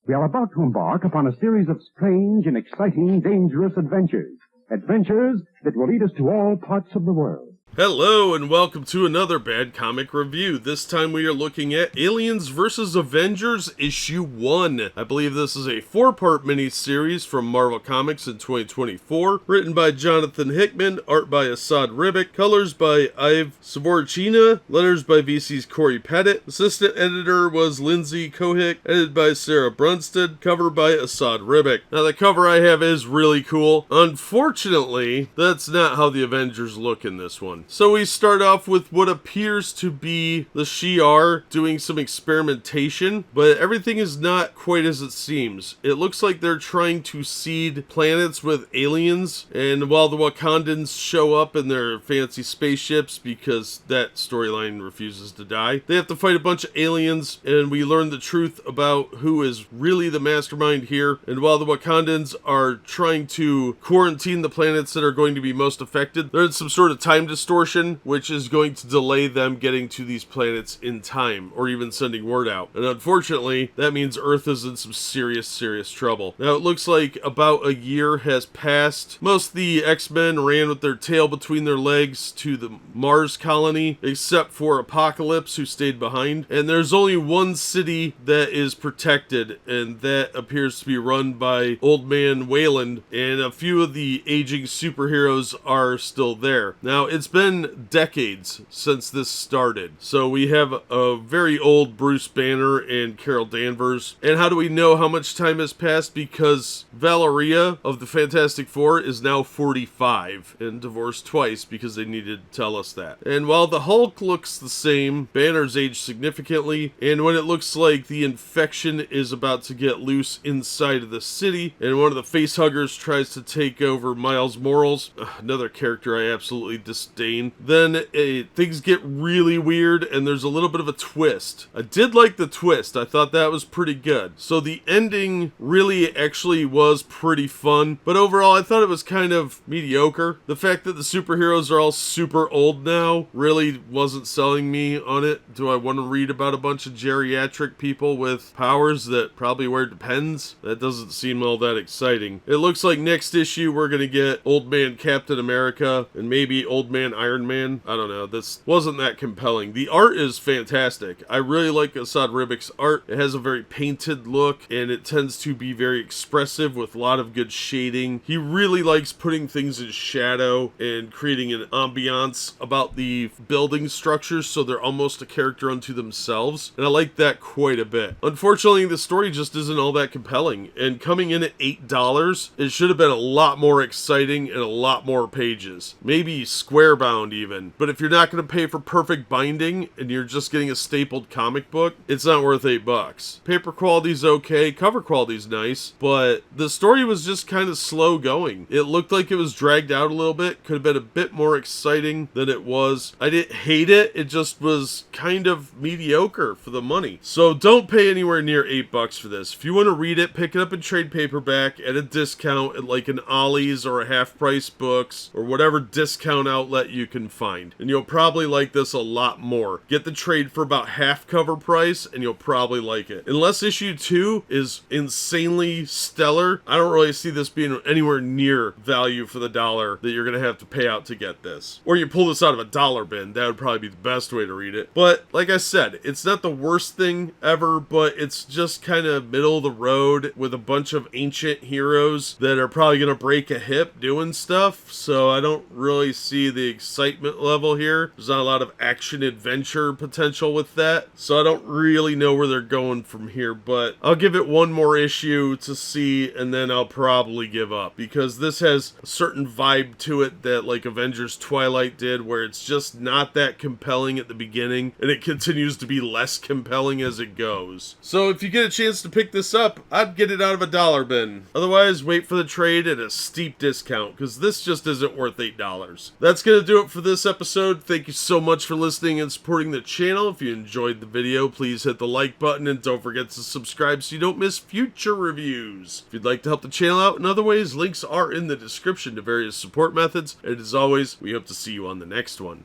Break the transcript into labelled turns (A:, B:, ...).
A: We are about to embark upon a series of strange and exciting, dangerous adventures. Adventures that will lead us to all parts of the world.
B: Hello and welcome to another Bad Comic Review. This time we are looking at Aliens vs. Avengers Issue 1. I believe this is a 4-part miniseries from Marvel Comics in 2024. Written by Jonathan Hickman, art by Esad Ribic, colors by Svorcina, letters by VC's Cory Petit. Assistant editor was Lindsay Kohick, edited by Sarah Brunstad, cover by Esad Ribic. Now the cover I have is really cool. Unfortunately, that's not how the Avengers look in this one. So we start off with what appears to be the Shi'ar doing some experimentation, but everything is not quite as it seems. It looks like they're trying to seed planets with aliens, and while the Wakandans show up in their fancy spaceships because that storyline refuses to die, they have to fight a bunch of aliens, and we learn the truth about who is really the mastermind here. And while the Wakandans are trying to quarantine the planets that are going to be most affected, there's some sort of time distortion, which is going to delay them getting to these planets in time, or even sending word out. And unfortunately, that means Earth is in some serious trouble. Now, it looks like about a year has passed. Most of the X-Men ran with their tail between their legs to the Mars colony, except for Apocalypse, who stayed behind. And there's only one city that is protected, and that appears to be run by Old Man Wayland, and a few of the aging superheroes are still there. Now, it's been decades since this started. So we have a very old Bruce Banner and Carol Danvers. And how do we know how much time has passed? Because Valeria of the Fantastic Four is now 45 and divorced twice because they needed to tell us that. And while the Hulk looks the same, Banner's aged significantly. And when it looks like the infection is about to get loose inside of the city, and one of the facehuggers tries to take over Miles Morales, another character I absolutely disdain, then things get really weird and there's a little bit of a twist. I did like the twist. I thought that was pretty good. So the ending really actually was pretty fun, but overall I thought it was kind of mediocre. The fact that the superheroes are all super old now really wasn't selling me on it. Do I want to read about a bunch of geriatric people with powers that probably wear Depends? That doesn't seem all that exciting. It looks like next issue we're going to get Old Man Captain America and maybe Old Man Iron Man. I don't know. This wasn't that compelling. The art is fantastic. I really like Esad Ribic's art. It has a very painted look, and it tends to be very expressive with a lot of good shading. He really likes putting things in shadow and creating an ambiance about the building structures so they're almost a character unto themselves, and I like that quite a bit. Unfortunately, the story just isn't all that compelling, and coming in at $8, it should have been a lot more exciting and a lot more pages. Maybe square-bound even. But if you're not going to pay for perfect binding and you're just getting a stapled comic book, it's not worth $8. Paper quality's okay, cover quality's nice, but the story was just kind of slow going. It looked like it was dragged out a little bit, could have been a bit more exciting than it was. I didn't hate it, it just was kind of mediocre for the money. So don't pay anywhere near $8 for this. If you want to read it, pick it up in trade paperback at a discount at like an Ollie's or a Half Price Books or whatever discount outlet you can find, and you'll probably like this a lot more. Get the trade for about half cover price and you'll probably like it. Unless issue 2 is insanely stellar, I don't really see this being anywhere near value for the dollar that you're gonna have to pay out to get this. Or you pull this out of a dollar bin, that would probably be the best way to read it. But like I said, it's not the worst thing ever, but it's just kind of middle of the road with a bunch of ancient heroes that are probably gonna break a hip doing stuff, so I don't really see the excitement level here. There's not a lot of action adventure potential with that, so I don't really know where they're going from here, but I'll give it one more issue to see, and then I'll probably give up, because this has a certain vibe to it that like Avengers Twilight did, where it's just not that compelling at the beginning, and it continues to be less compelling as it goes. So if you get a chance to pick this up, I'd get it out of a dollar bin. Otherwise, wait for the trade at a steep discount, because this just isn't worth $8. That's gonna do it for this episode. Thank you so much for listening and supporting the channel. If you enjoyed the video, please hit the like button and don't forget to subscribe so you don't miss future reviews. If you'd like to help the channel out in other ways, links are in the description to various support methods. And as always, we hope to see you on the next one.